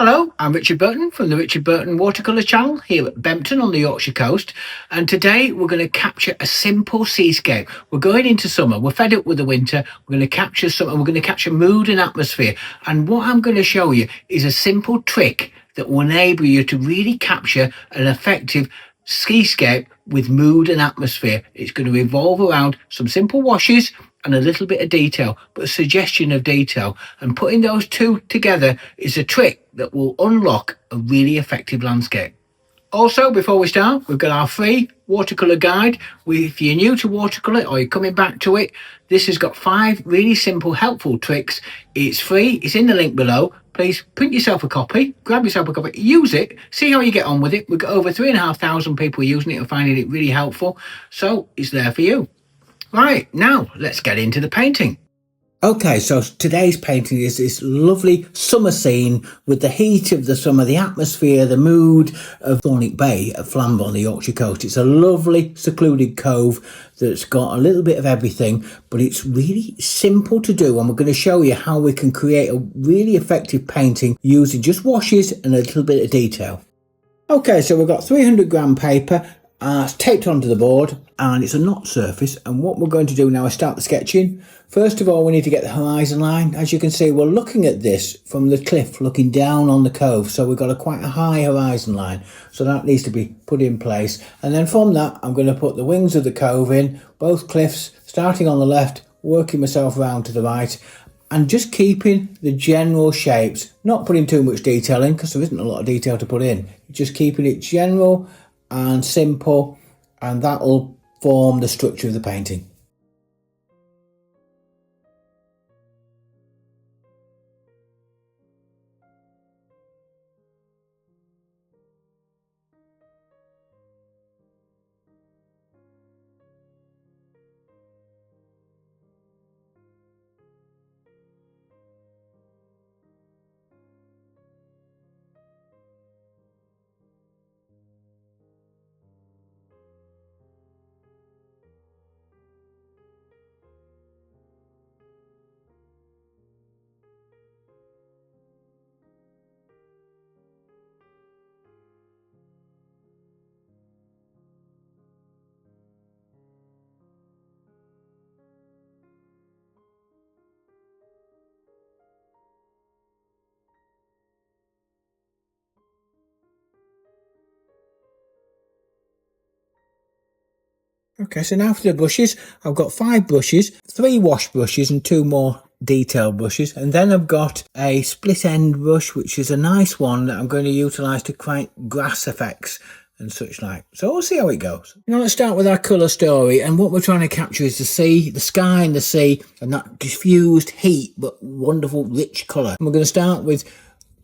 Hello, I'm Richard Burton from the Richard Burton Watercolour channel here at Bempton on the Yorkshire coast, and today we're going to capture a simple seascape. We're going into summer, we're fed up with the winter, we're going to capture summer, we're going to capture mood and atmosphere, and what I'm going to show you is a simple trick that will enable you to really capture an effective seascape with mood and atmosphere. It's going to revolve around some simple washes and a little bit of detail, but a suggestion of detail. And putting those two together is a trick that will unlock a really effective landscape. Also, before we start, we've got our free watercolour guide. If you're new to watercolour or you're coming back to it, this has got 5 really simple, helpful tricks. It's free, it's in the link below. Please print yourself a copy, grab yourself a copy, use it, see how you get on with it. We've got over 3,500 people using it and finding it really helpful. So it's there for you. Right, now let's get into the painting. Okay, so today's painting is this lovely summer scene with the heat of the summer, the atmosphere, the mood of Thornwick Bay at Flamborough on the Yorkshire coast. It's a lovely secluded cove that's got a little bit of everything, but it's really simple to do, and we're going to show you how we can create a really effective painting using just washes and a little bit of detail. Okay, so we've got 300 gram paper. It's taped onto the board and it's a knot surface, and what we're going to do now is start the sketching. First of all, we need to get the horizon line. As you can see, we're looking at this from the cliff looking down on the cove, so we've got quite a high horizon line, so that needs to be put in place. And then from that I'm going to put the wings of the cove in, both cliffs, starting on the left, working myself around to the right, and just keeping the general shapes, not putting too much detail in because there isn't a lot of detail to put in, just keeping it general and simple, and that will form the structure of the painting. Okay, so now for the brushes. I've got 5 brushes, 3 wash brushes and 2 more detail brushes, and then I've got a split end brush, which is a nice one that I'm going to utilise to create grass effects and such like. So we'll see how it goes. Now let's start with our colour story, and what we're trying to capture is the sea, the sky and the sea, and that diffused heat but wonderful rich colour. And we're going to start with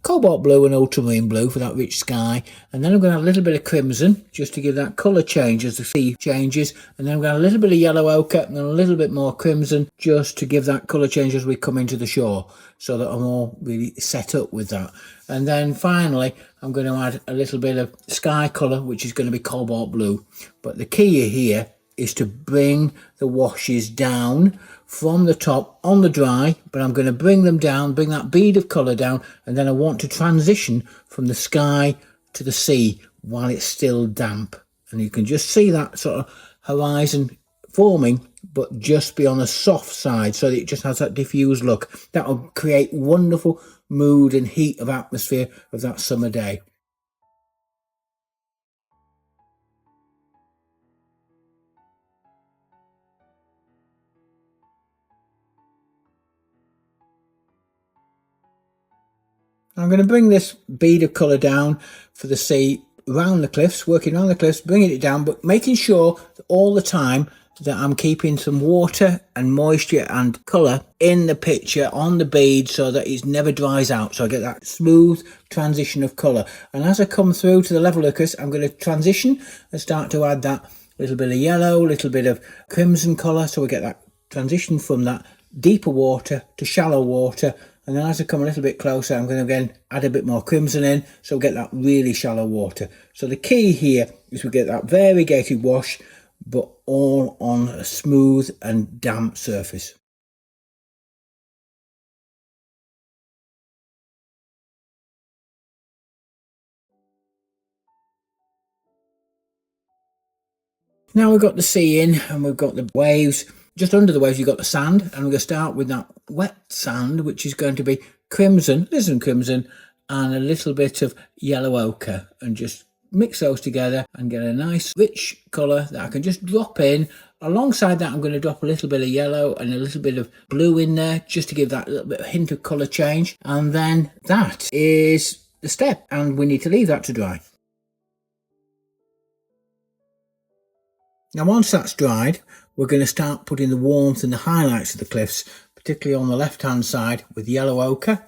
cobalt blue and ultramarine blue for that rich sky, and then I'm going to have a little bit of crimson just to give that colour change as the sea changes, and then I'm going to have a little bit of yellow ochre and then a little bit more crimson just to give that colour change as we come into the shore, so that I'm all really set up with that. And then finally I'm going to add a little bit of sky colour, which is going to be cobalt blue. But the key here is to bring the washes down from the top on the dry, but I'm going to bring them down, bring that bead of colour down, and then I want to transition from the sky to the sea while it's still damp. And you can just see that sort of horizon forming, but just be on a soft side so that it just has that diffused look. That will create wonderful mood and heat of atmosphere of that summer day. I'm going to bring this bead of colour down for the sea around the cliffs, working around the cliffs, bringing it down, but making sure that all the time that I'm keeping some water and moisture and colour in the picture on the bead so that it never dries out, so I get that smooth transition of colour. And as I come through to the level of the cliffs, I'm going to transition and start to add that little bit of yellow, little bit of crimson colour, so we get that transition from that deeper water to shallow water. And then as I come a little bit closer, I'm going to again add a bit more crimson in, so we get that really shallow water. So the key here is we get that variegated wash, but all on a smooth and damp surface. Now we've got the sea in and we've got the waves. Just under the waves you've got the sand, and we're going to start with that wet sand, which is going to be crimson, alizarin crimson, and a little bit of yellow ochre, and just mix those together and get a nice rich colour that I can just drop in. Alongside that I'm going to drop a little bit of yellow and a little bit of blue in there, just to give that little bit of hint of colour change, and then that is the step, and we need to leave that to dry. Now once that's dried, we're going to start putting the warmth and the highlights of the cliffs, particularly on the left hand side with yellow ochre,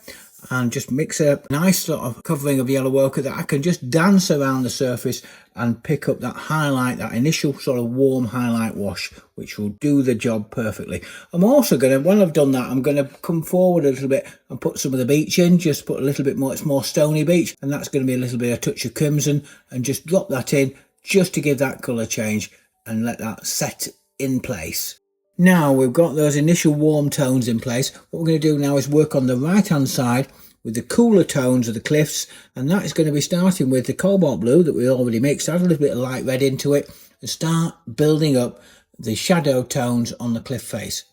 and just mix a nice sort of covering of yellow ochre that I can just dance around the surface and pick up that highlight, that initial sort of warm highlight wash, which will do the job perfectly. I'm also going to, when I've done that, I'm going to come forward a little bit and put some of the beach in, just put a little bit more, it's more stony beach, and that's going to be a little bit of touch of crimson, and just drop that in just to give that colour change and let that set in place. Now we've got those initial warm tones in place. What we're going to do now is work on the right hand side with the cooler tones of the cliffs, and that is going to be starting with the cobalt blue that we already mixed, add a little bit of light red into it, and start building up the shadow tones on the cliff face.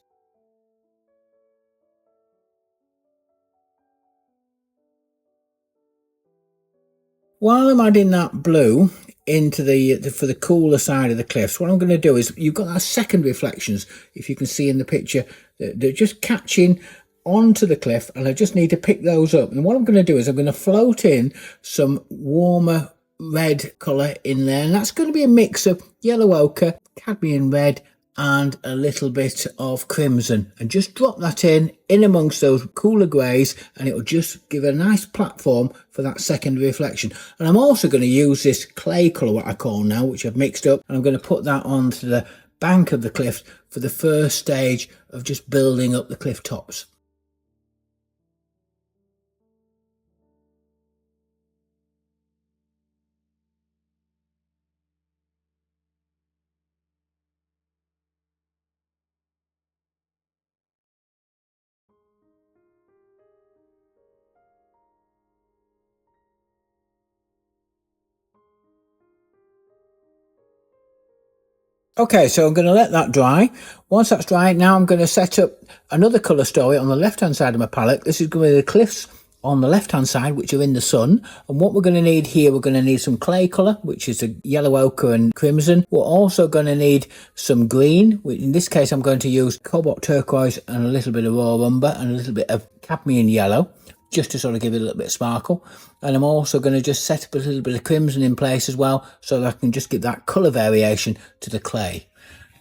While I'm adding that blue into for the cooler side of the cliffs, what I'm going to do is, you've got that second reflections, if you can see in the picture, they're just catching onto the cliff, and I just need to pick those up. And what I'm going to do is I'm going to float in some warmer red colour in there, and that's going to be a mix of yellow ochre, cadmium red, and a little bit of crimson, and just drop that in amongst those cooler greys, and it will just give a nice platform for that second reflection. And I'm also going to use this clay colour, what I call now, which I've mixed up, and I'm going to put that onto the bank of the cliff for the first stage of just building up the cliff tops. Okay, so I'm going to let that dry. Once that's dry, now I'm going to set up another colour story on the left-hand side of my palette. This is going to be the cliffs on the left-hand side, which are in the sun. And what we're going to need here, we're going to need some clay colour, which is the yellow ochre and crimson. We're also going to need some green. In this case, I'm going to use cobalt turquoise and a little bit of raw umber and a little bit of cadmium yellow, just to sort of give it a little bit of sparkle. And I'm also going to just set up a little bit of crimson in place as well, so that I can just give that colour variation to the clay.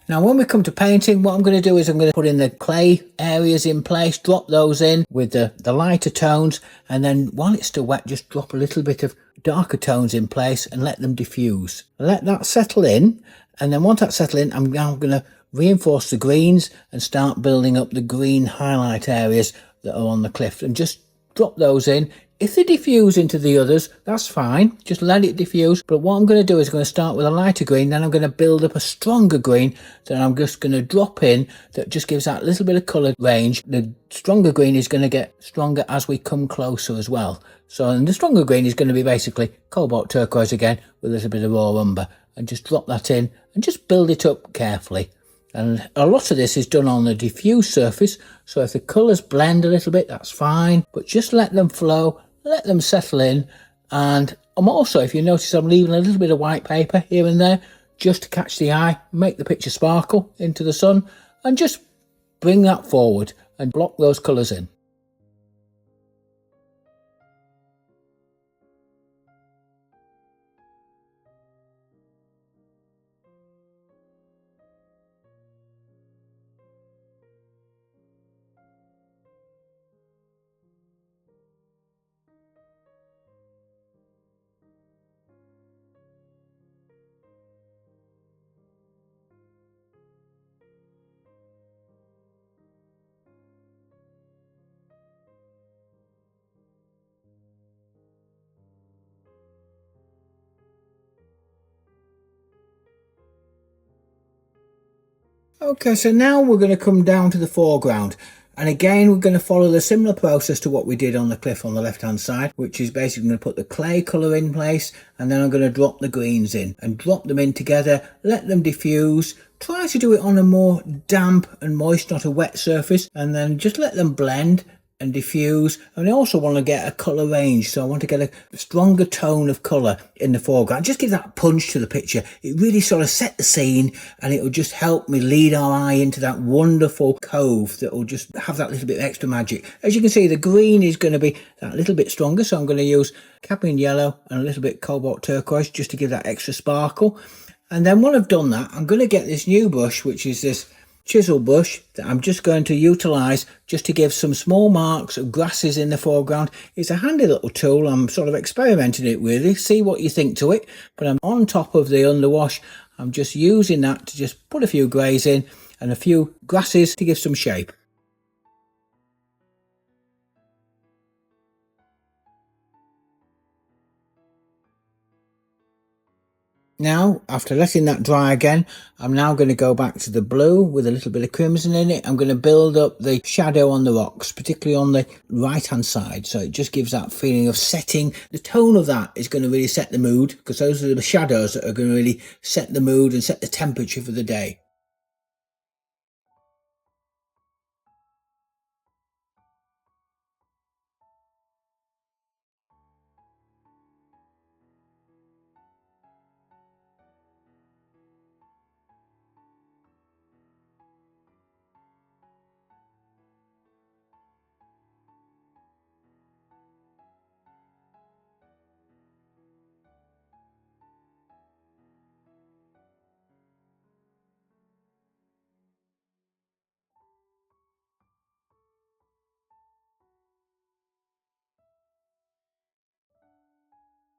Now when we come to painting, what I'm going to do is I'm going to put in the clay areas in place, drop those in with the lighter tones, and then while it's still wet, just drop a little bit of darker tones in place and let them diffuse. Let that settle in, and then once that's settled in, I'm now going to reinforce the greens and start building up the green highlight areas that are on the cliff, and just drop those in. If they diffuse into the others, that's fine, just let it diffuse. But what I'm going to do is I'm going to start with a lighter green, then I'm going to build up a stronger green that I'm just going to drop in, that just gives that little bit of colour range. The stronger green is going to get stronger as we come closer as well. So, and the stronger green is going to be basically cobalt turquoise again with a little bit of raw umber, and just drop that in and just build it up carefully. And a lot of this is done on the diffuse surface, so if the colours blend a little bit, that's fine, but just let them flow, let them settle in. And I'm also, if you notice, I'm leaving a little bit of white paper here and there just to catch the eye, make the picture sparkle into the sun, and just bring that forward and block those colours in. Okay, so now we're going to come down to the foreground. And again, we're going to follow the similar process to what we did on the cliff on the left hand side, which is basically going to put the clay colour in place, and then I'm going to drop the greens in and drop them in together, let them diffuse. Try to do it on a more damp and moist, not a wet surface, and then just let them blend and diffuse. And I also want to get a colour range, so I want to get a stronger tone of colour in the foreground. Just give that punch to the picture. It really sort of set the scene, and it will just help me lead our eye into that wonderful cove that will just have that little bit of extra magic. As you can see, the green is going to be that little bit stronger, so I'm going to use cadmium yellow and a little bit cobalt turquoise just to give that extra sparkle. And then when I've done that, I'm going to get this new brush, which is this chisel brush, that I'm just going to utilise just to give some small marks of grasses in the foreground. It's a handy little tool. I'm sort of experimenting it with it, see what you think to it. But I'm on top of the underwash. I'm just using that to just put a few greys in and a few grasses to give some shape. Now, after letting that dry again, I'm now going to go back to the blue with a little bit of crimson in it. I'm going to build up the shadow on the rocks, particularly on the right hand side. So it just gives that feeling of setting. The tone of that is going to really set the mood, because those are the shadows that are going to really set the mood and set the temperature for the day.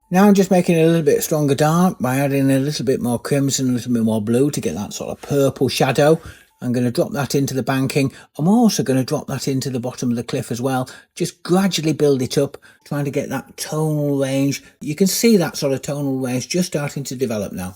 Now I'm just making it a little bit stronger dark by adding a little bit more crimson, a little bit more blue to get that sort of purple shadow. I'm going to drop that into the banking. I'm also going to drop that into the bottom of the cliff as well. Just gradually build it up, trying to get that tonal range. You can see that sort of tonal range just starting to develop now.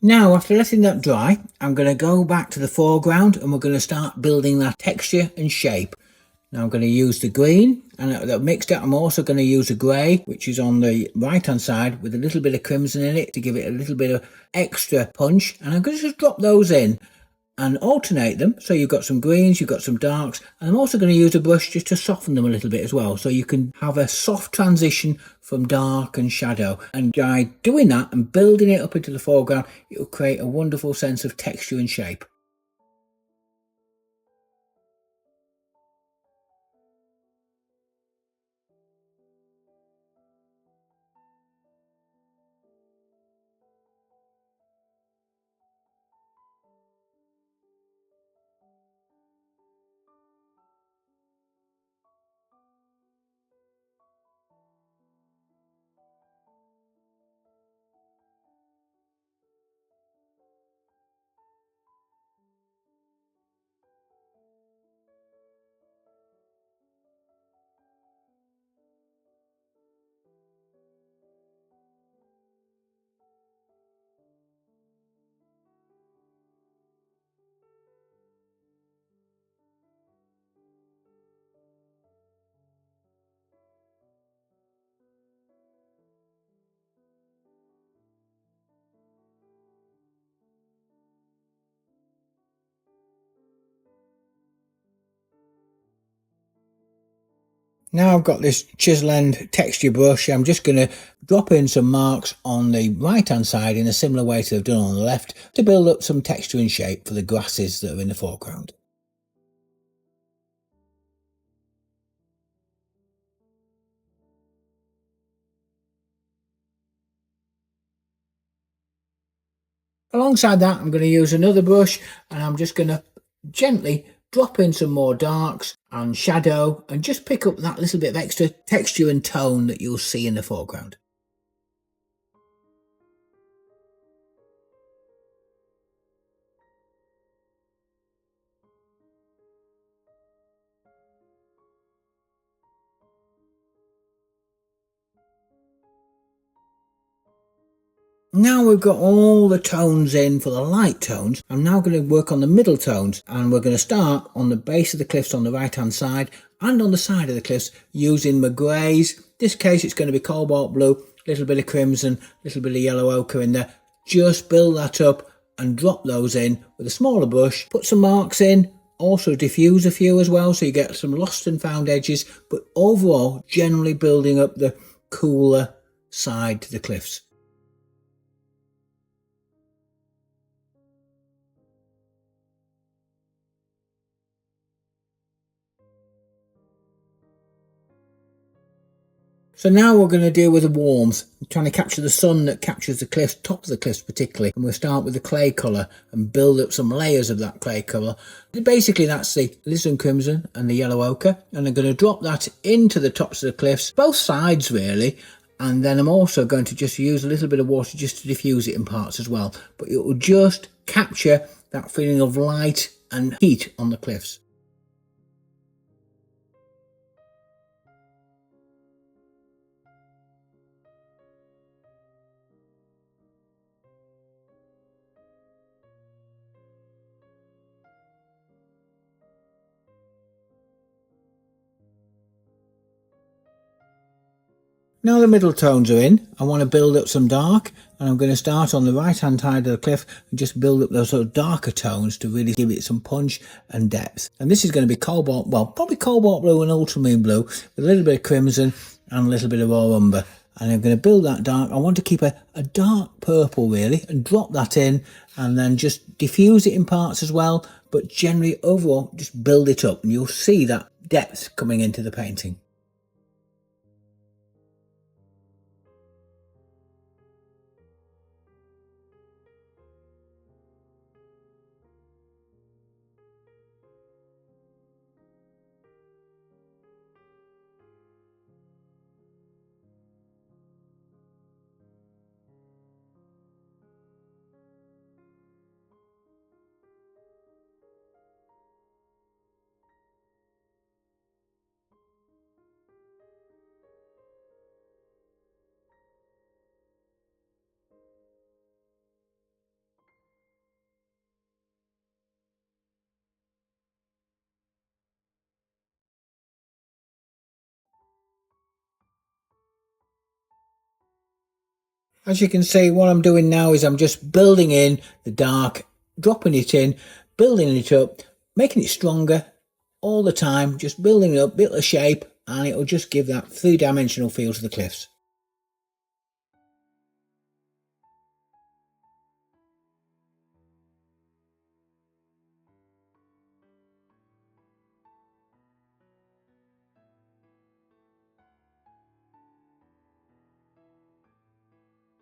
Now, after letting that dry, I'm going to go back to the foreground and we're going to start building that texture and shape. Now I'm going to use the green, and that mixed it. I'm also going to use a grey, which is on the right hand side with a little bit of crimson in it to give it a little bit of extra punch. And I'm going to just drop those in and alternate them. So you've got some greens, you've got some darks, and I'm also going to use a brush just to soften them a little bit as well, so you can have a soft transition from dark and shadow. And by doing that and building it up into the foreground, it will create a wonderful sense of texture and shape. Now I've got this chisel end texture brush. I'm just going to drop in some marks on the right hand side in a similar way to I've done on the left to build up some texture and shape for the grasses that are in the foreground. Alongside that, I'm going to use another brush, and I'm just going to gently drop in some more darks and shadow and just pick up that little bit of extra texture and tone that you'll see in the foreground. Now we've got all the tones in for the light tones, I'm now going to work on the middle tones, and we're going to start on the base of the cliffs on the right hand side and on the side of the cliffs using my greys. This case it's going to be cobalt blue, a little bit of crimson, a little bit of yellow ochre in there. Just build that up and drop those in with a smaller brush, put some marks in, also diffuse a few as well so you get some lost and found edges, but overall generally building up the cooler side to the cliffs. So now we're going to deal with the warmth, trying to capture the sun that captures the cliffs, top of the cliffs particularly, and we'll start with the clay colour and build up some layers of that clay colour. Basically that's the alizarin crimson and the yellow ochre, and I'm going to drop that into the tops of the cliffs, both sides really, and then I'm also going to just use a little bit of water just to diffuse it in parts as well, but it will just capture that feeling of light and heat on the cliffs. Now the middle tones are in, I want to build up some dark, and I'm going to start on the right hand side of the cliff and just build up those sort of darker tones to really give it some punch and depth. And this is going to be cobalt, well probably cobalt blue and ultramarine blue with a little bit of crimson and a little bit of raw umber. And I'm going to build that dark. I want to keep a dark purple really and drop that in and then just diffuse it in parts as well, but generally overall just build it up and you'll see that depth coming into the painting. As you can see, what I'm doing now is I'm just building in the dark, dropping it in, building it up, making it stronger all the time, just building it up, bit of shape, and it'll just give that three-dimensional feel to the cliffs.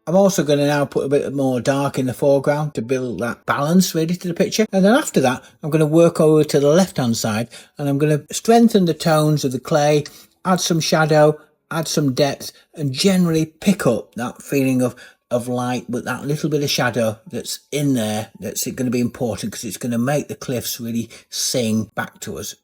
I'm also going to now put a bit more dark in the foreground to build that balance ready to the picture. And then after that, I'm going to work over to the left-hand side and I'm going to strengthen the tones of the clay, add some shadow, add some depth, and generally pick up that feeling of light, but that little bit of shadow that's in there, that's going to be important because it's going to make the cliffs really sing back to us.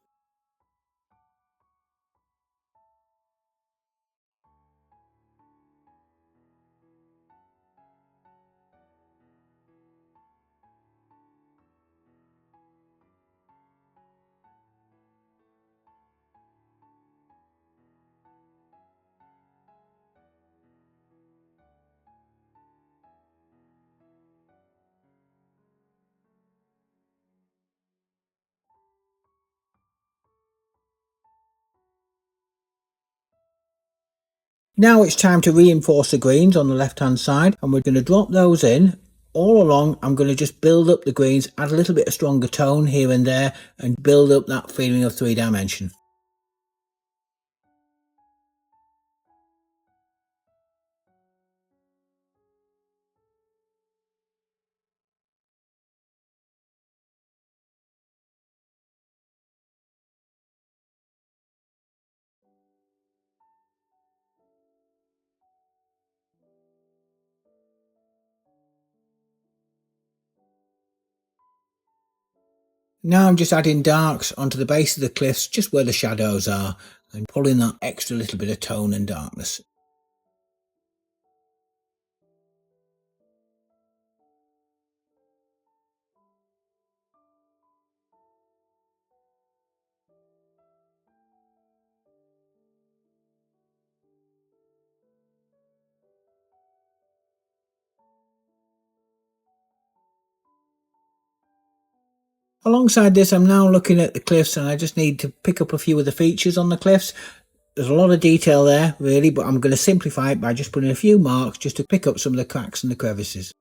Now it's time to reinforce the greens on the left hand side, and we're going to drop those in all along. I'm going to just build up the greens, add a little bit of stronger tone here and there, and build up that feeling of three dimension. Now I'm just adding darks onto the base of the cliffs, just where the shadows are, and pulling that extra little bit of tone and darkness. Alongside this, I'm now looking at the cliffs, and I just need to pick up a few of the features on the cliffs. There's a lot of detail there, really, but I'm going to simplify it by just putting a few marks just to pick up some of the cracks and the crevices.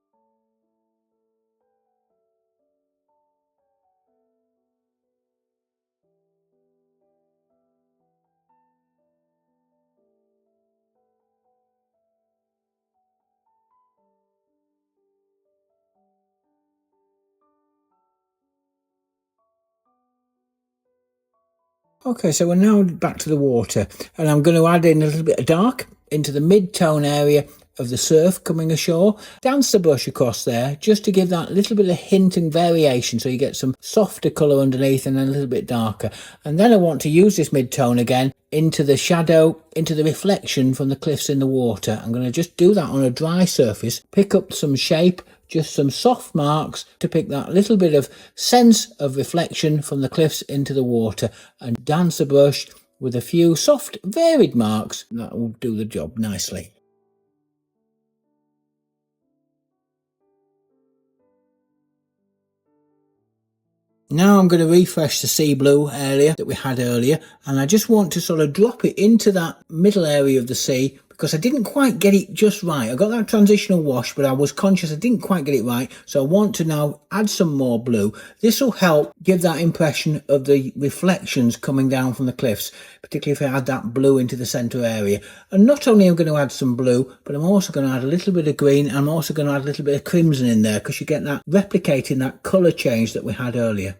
Okay, so we're now back to the water, and I'm going to add in a little bit of dark into the mid-tone area of the surf coming ashore. Dance the brush across there just to give that little bit of hint and variation, so you get some softer colour underneath and then a little bit darker. And then I want to use this mid-tone again into the shadow, into the reflection from the cliffs in the water. I'm going to just do that on a dry surface, pick up some shape, just some soft marks to pick that little bit of sense of reflection from the cliffs into the water, and dance the brush with a few soft varied marks. That will do the job nicely. Now I'm going to refresh the sea blue area that we had earlier, and I just want to sort of drop it into that middle area of the sea, because I didn't quite get it just right. I got that transitional wash, but I was conscious I didn't quite get it right, so I want to now add some more blue. This will help give that impression of the reflections coming down from the cliffs, particularly if I add that blue into the centre area. And not only am I going to add some blue, but I'm also going to add a little bit of green, and I'm also going to add a little bit of crimson in there, because you get that replicating that colour change that we had earlier.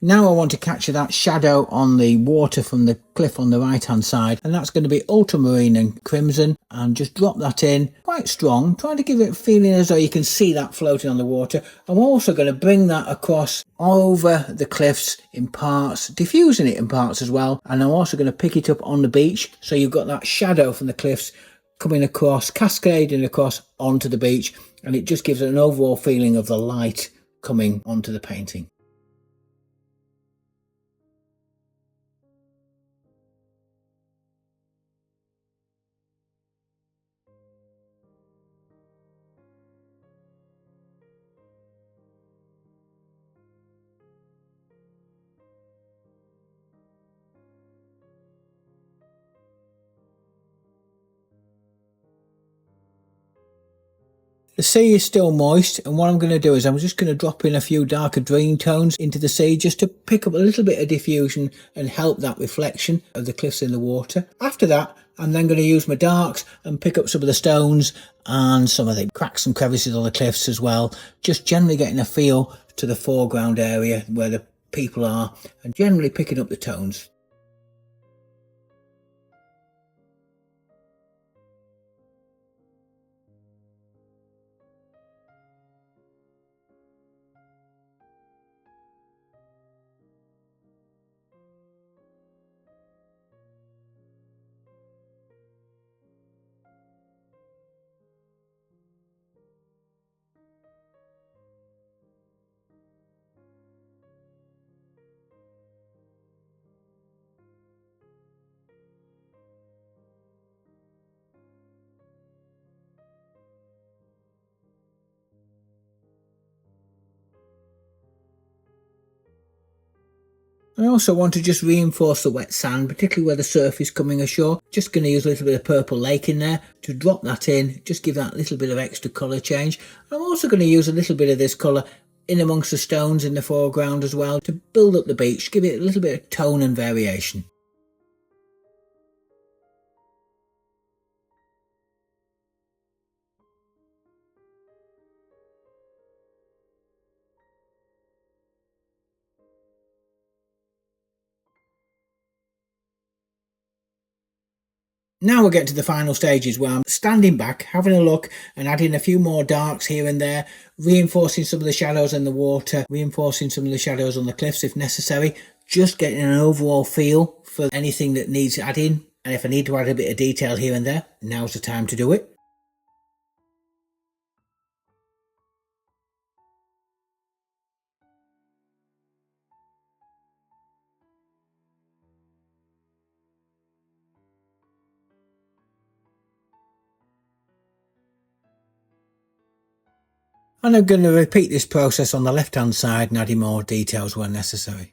Now I want to capture that shadow on the water from the cliff on the right hand side, and that's going to be ultramarine and crimson, and just drop that in quite strong, trying to give it a feeling as though you can see that floating on the water. I'm also going to bring that across over the cliffs in parts, diffusing it in parts as well, and I'm also going to pick it up on the beach, so you've got that shadow from the cliffs coming across, cascading across onto the beach, and it just gives it an overall feeling of the light coming onto the painting. The sea is still moist, and what I'm going to do is I'm just going to drop in a few darker green tones into the sea just to pick up a little bit of diffusion and help that reflection of the cliffs in the water. After that, I'm then going to use my darks and pick up some of the stones and some of the cracks and crevices on the cliffs as well, just generally getting a feel to the foreground area where the people are, and generally picking up the tones. I also want to just reinforce the wet sand, particularly where the surf is coming ashore. Just going to use a little bit of purple lake in there to drop that in, just give that little bit of extra colour change. I'm also going to use a little bit of this colour in amongst the stones in the foreground as well to build up the beach, give it a little bit of tone and variation. Now we'll get to the final stages where I'm standing back, having a look and adding a few more darks here and there, reinforcing some of the shadows in the water, reinforcing some of the shadows on the cliffs if necessary, just getting an overall feel for anything that needs adding. And if I need to add a bit of detail here and there, now's the time to do it. And I'm going to repeat this process on the left hand side and adding more details where necessary.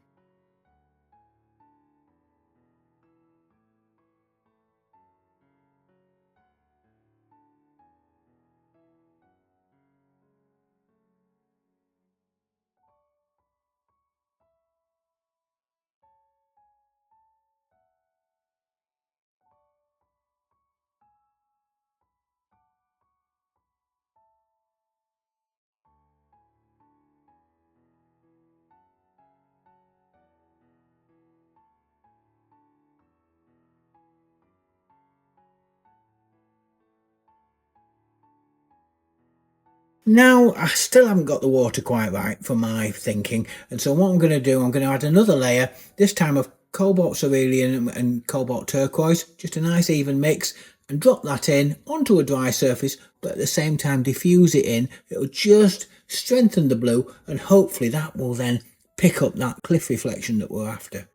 Now, I still haven't got the water quite right for my thinking, and so what I'm going to do, I'm going to add another layer, this time of cobalt cerulean and cobalt turquoise, just a nice even mix, and drop that in onto a dry surface, but at the same time diffuse it in. It'll just strengthen the blue, and hopefully that will then pick up that cliff reflection that we're after.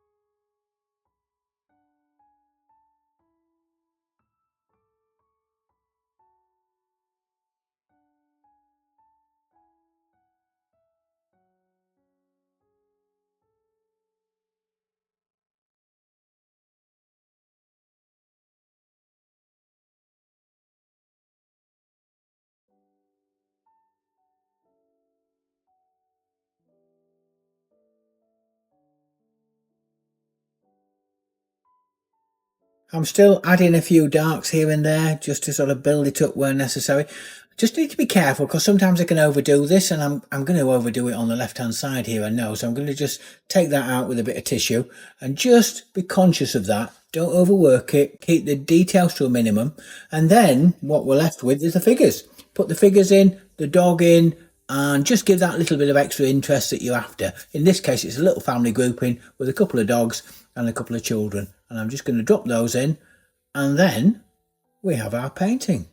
I'm still adding a few darks here and there just to sort of build it up where necessary. Just need to be careful because sometimes I can overdo this, and I'm going to overdo it on the left hand side here, I know. So I'm going to just take that out with a bit of tissue and just be conscious of that. Don't overwork it, keep the details to a minimum, and then what we're left with is the figures. Put the figures in, the dog in, and just give that little bit of extra interest that you're after. In this case, it's a little family grouping with a couple of dogs and a couple of children, and I'm just going to drop those in, and then we have our painting.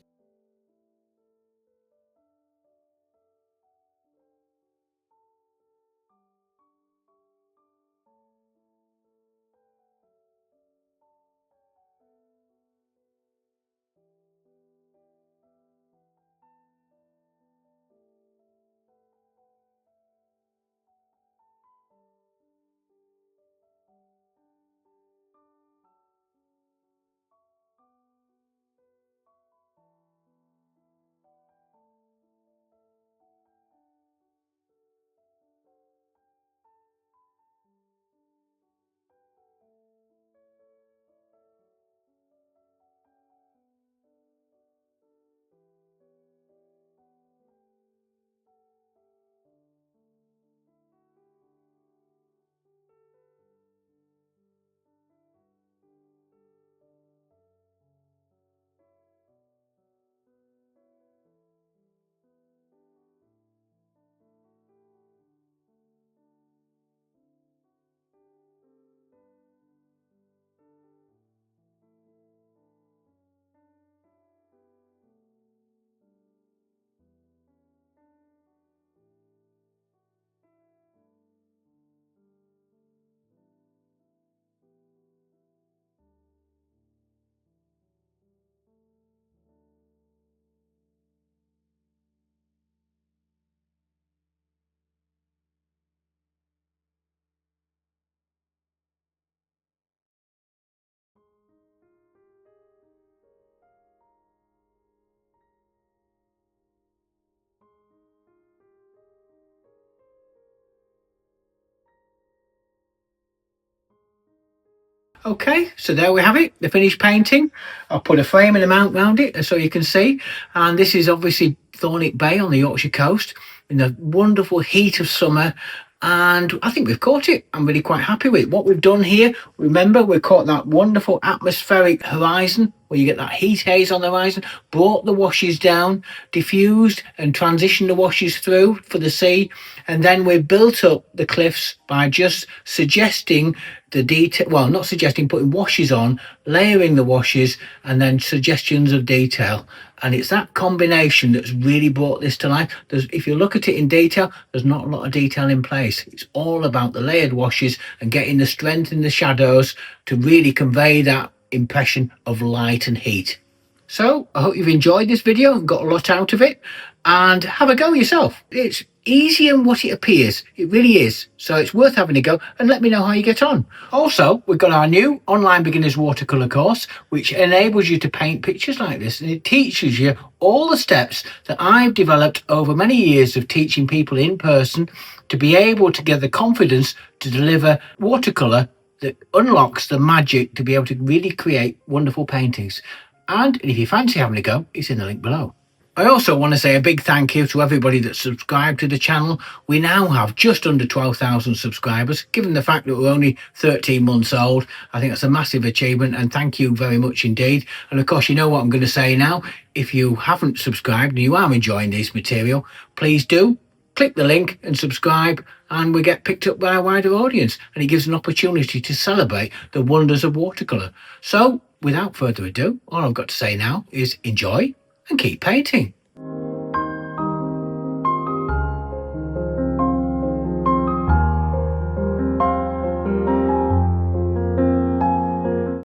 Okay, so there we have it, the finished painting. I'll put a frame and a mount around it so you can see. And this is obviously Thornwick Bay on the Yorkshire coast in the wonderful heat of summer. and I think we've caught it. I'm really quite happy with it. What we've done here, remember, we caught that wonderful atmospheric horizon where you get that heat haze on the horizon, brought the washes down, diffused and transitioned the washes through for the sea, and then we built up the cliffs by just suggesting the detail, well, not suggesting, putting washes on, layering the washes, and then suggestions of detail. And it's that combination that's really brought this to life. If you look at it in detail, there's not a lot of detail in place. It's all about the layered washes and getting the strength in the shadows to really convey that impression of light and heat. So I hope you've enjoyed this video and got a lot out of it, and have a go yourself. It's easier than what it appears. It really is. So it's worth having a go, and let me know how you get on. Also, we've got our new online beginners watercolour course, which enables you to paint pictures like this, and it teaches you all the steps that I've developed over many years of teaching people in person to be able to get the confidence to deliver watercolour that unlocks the magic to be able to really create wonderful paintings. And if you fancy having a go, it's in the link below. I also want to say a big thank you to everybody that's subscribed to the channel. We now have just under 12,000 subscribers. Given the fact that we're only 13 months old, I think that's a massive achievement, and thank you very much indeed. And of course, you know what I'm going to say now. If you haven't subscribed and you are enjoying this material, please do click the link and subscribe, and we get picked up by a wider audience, and it gives an opportunity to celebrate the wonders of watercolour. So without further ado, all I've got to say now is enjoy and keep painting.